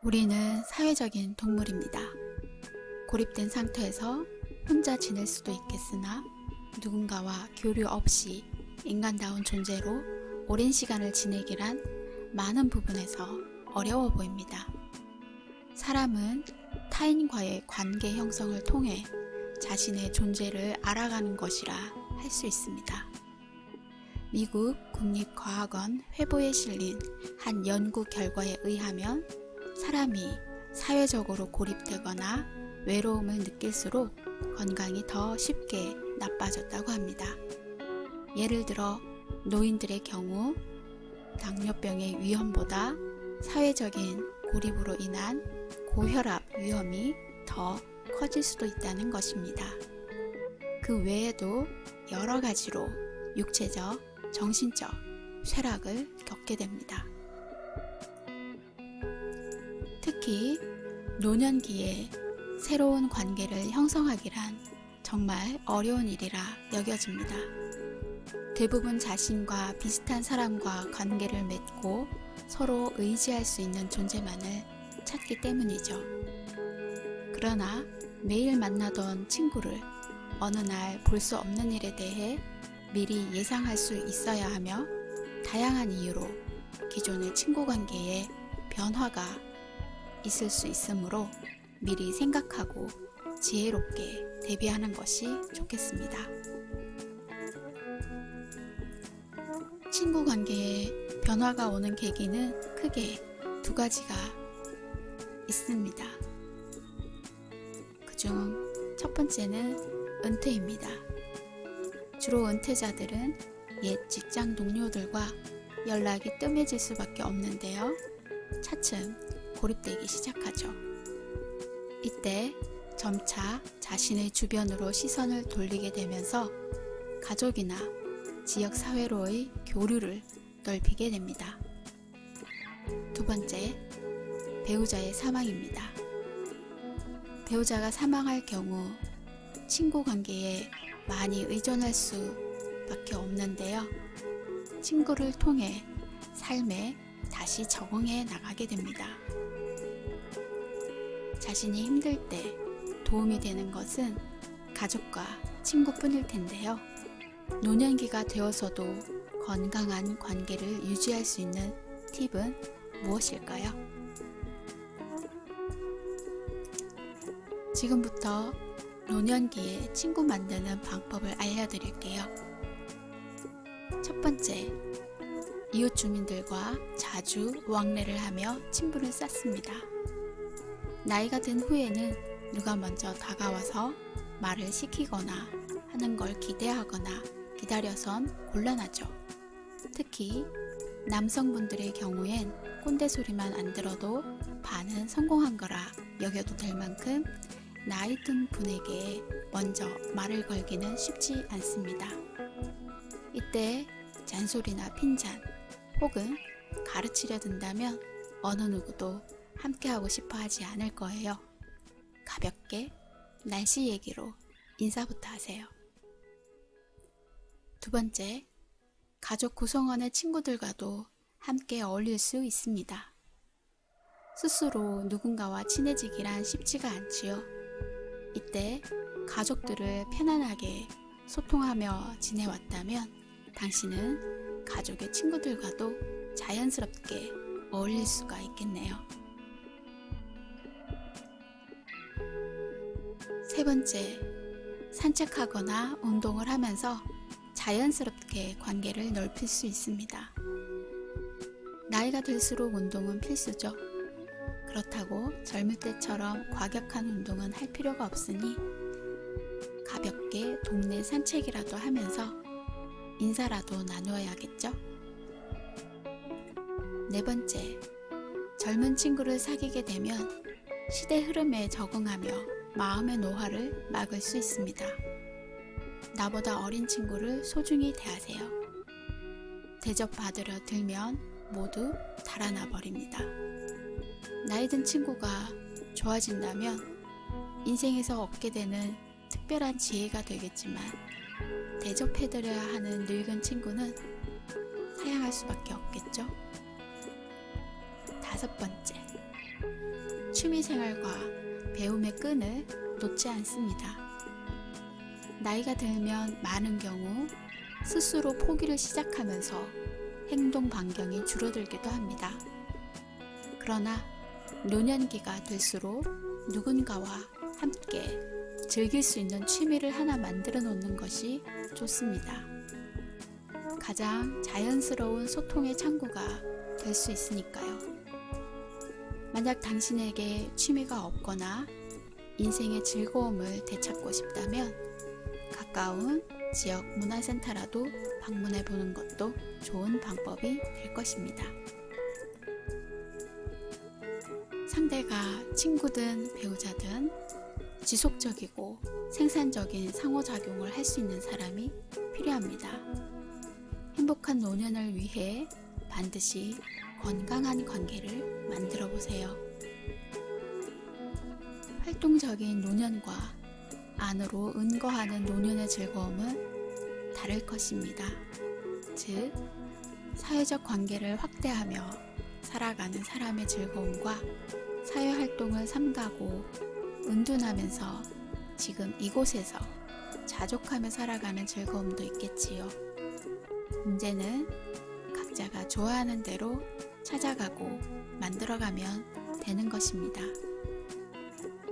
우리는 사회적인 동물입니다. 고립된 상태에서 혼자 지낼 수도 있겠으나 누군가와 교류 없이 인간다운 존재로 오랜 시간을 지내기란 많은 부분에서 어려워 보입니다. 사람은 타인과의 관계 형성을 통해 자신의 존재를 알아가는 것이라 할 수 있습니다. 미국 국립과학원 회보에 실린 한 연구 결과에 의하면 사람이 사회적으로 고립되거나 외로움을 느낄수록 건강이 더 쉽게 나빠졌다고 합니다. 예를 들어 노인들의 경우 당뇨병의 위험보다 사회적인 고립으로 인한 고혈압 위험이 더 커질 수도 있다는 것입니다. 그 외에도 여러 가지로 육체적, 정신적 쇠락을 겪게 됩니다. 특히 노년기에 새로운 관계를 형성하기란 정말 어려운 일이라 여겨집니다. 대부분 자신과 비슷한 사람과 관계를 맺고 서로 의지할 수 있는 존재만을 찾기 때문이죠. 그러나 매일 만나던 친구를 어느 날 볼 수 없는 일에 대해 미리 예상할 수 있어야 하며 다양한 이유로 기존의 친구 관계에 변화가 있을 수 있으므로 미리 생각하고 지혜롭게 대비하는 것이 좋겠습니다. 친구 관계에 변화가 오는 계기는 크게 두 가지가 있습니다. 그중 첫 번째는 은퇴입니다. 주로 은퇴자들은 옛 직장 동료들과 연락이 뜸해질 수밖에 없는데요. 차츰 고립되기 시작하죠. 이때 점차 자신의 주변으로 시선을 돌리게 되면서 가족이나 지역사회로의 교류를 넓히게 됩니다. 두 번째, 배우자의 사망입니다. 배우자가 사망할 경우 친구 관계에 많이 의존할 수밖에 없는데요. 친구를 통해 삶에 다시 적응해 나가게 됩니다. 자신이 힘들 때 도움이 되는 것은 가족과 친구뿐일 텐데요. 노년기가 되어서도 건강한 관계를 유지할 수 있는 팁은 무엇일까요? 지금부터 노년기에 친구 만드는 방법을 알려드릴게요. 첫 번째, 이웃 주민들과 자주 왕래를 하며 친분을 쌓습니다. 나이가 든 후에는 누가 먼저 다가와서 말을 시키거나 하는 걸 기대하거나 기다려선 곤란하죠. 특히 남성분들의 경우엔 꼰대 소리만 안 들어도 반은 성공한 거라 여겨도 될 만큼 나이 든 분에게 먼저 말을 걸기는 쉽지 않습니다. 이때 잔소리나 핀잔 혹은 가르치려 든다면 어느 누구도 함께하고 싶어 하지 않을 거예요. 가볍게 날씨 얘기로 인사부터 하세요. 두 번째, 가족 구성원의 친구들과도 함께 어울릴 수 있습니다. 스스로 누군가와 친해지기란 쉽지가 않지요. 이때 가족들을 편안하게 소통하며 지내왔다면 당신은 가족의 친구들과도 자연스럽게 어울릴 수가 있겠네요. 세 번째, 산책하거나 운동을 하면서 자연스럽게 관계를 넓힐 수 있습니다. 나이가 들수록 운동은 필수죠. 그렇다고 젊을 때처럼 과격한 운동은 할 필요가 없으니 가볍게 동네 산책이라도 하면서 인사라도 나누어야겠죠? 네 번째, 젊은 친구를 사귀게 되면 시대 흐름에 적응하며 마음의 노화를 막을 수 있습니다. 나보다 어린 친구를 소중히 대하세요. 대접받으려 들면 모두 달아나 버립니다. 나이 든 친구가 좋아진다면 인생에서 얻게 되는 특별한 지혜가 되겠지만 대접해드려야 하는 늙은 친구는 사양할 수밖에 없겠죠. 다섯 번째, 취미생활과 배움의 끈을 놓지 않습니다. 나이가 들면 많은 경우 스스로 포기를 시작하면서 행동 반경이 줄어들기도 합니다. 그러나 노년기가 될수록 누군가와 함께 즐길 수 있는 취미를 하나 만들어 놓는 것이 좋습니다. 가장 자연스러운 소통의 창구가 될 수 있으니까요. 만약 당신에게 취미가 없거나 인생의 즐거움을 되찾고 싶다면 가까운 지역 문화센터라도 방문해 보는 것도 좋은 방법이 될 것입니다. 상대가 친구든 배우자든 지속적이고 생산적인 상호작용을 할 수 있는 사람이 필요합니다. 행복한 노년을 위해 반드시 건강한 관계를 만들어 보세요. 활동적인 노년과 안으로 은거하는 노년의 즐거움은 다를 것입니다. 즉, 사회적 관계를 확대하며 살아가는 사람의 즐거움과 사회활동을 삼가고 은둔하면서 지금 이곳에서 자족하며 살아가는 즐거움도 있겠지요. 문제는 각자가 좋아하는 대로 찾아가고 만들어가면 되는 것입니다.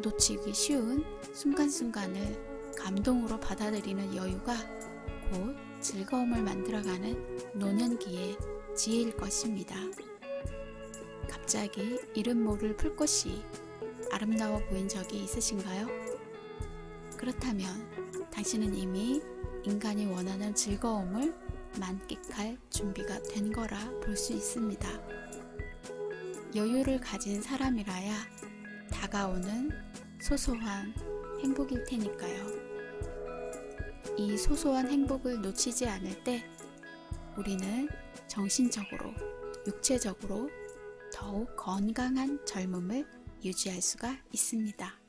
놓치기 쉬운 순간순간을 감동으로 받아들이는 여유가 곧 즐거움을 만들어가는 노년기의 지혜일 것입니다. 갑자기 이름 모를 풀꽃이 아름다워 보인 적이 있으신가요? 그렇다면 당신은 이미 인간이 원하는 즐거움을 만끽할 준비가 된 거라 볼 수 있습니다. 여유를 가진 사람이라야 다가오는 소소한 행복일 테니까요. 이 소소한 행복을 놓치지 않을 때 우리는 정신적으로, 육체적으로 더욱 건강한 젊음을 유지할 수가 있습니다.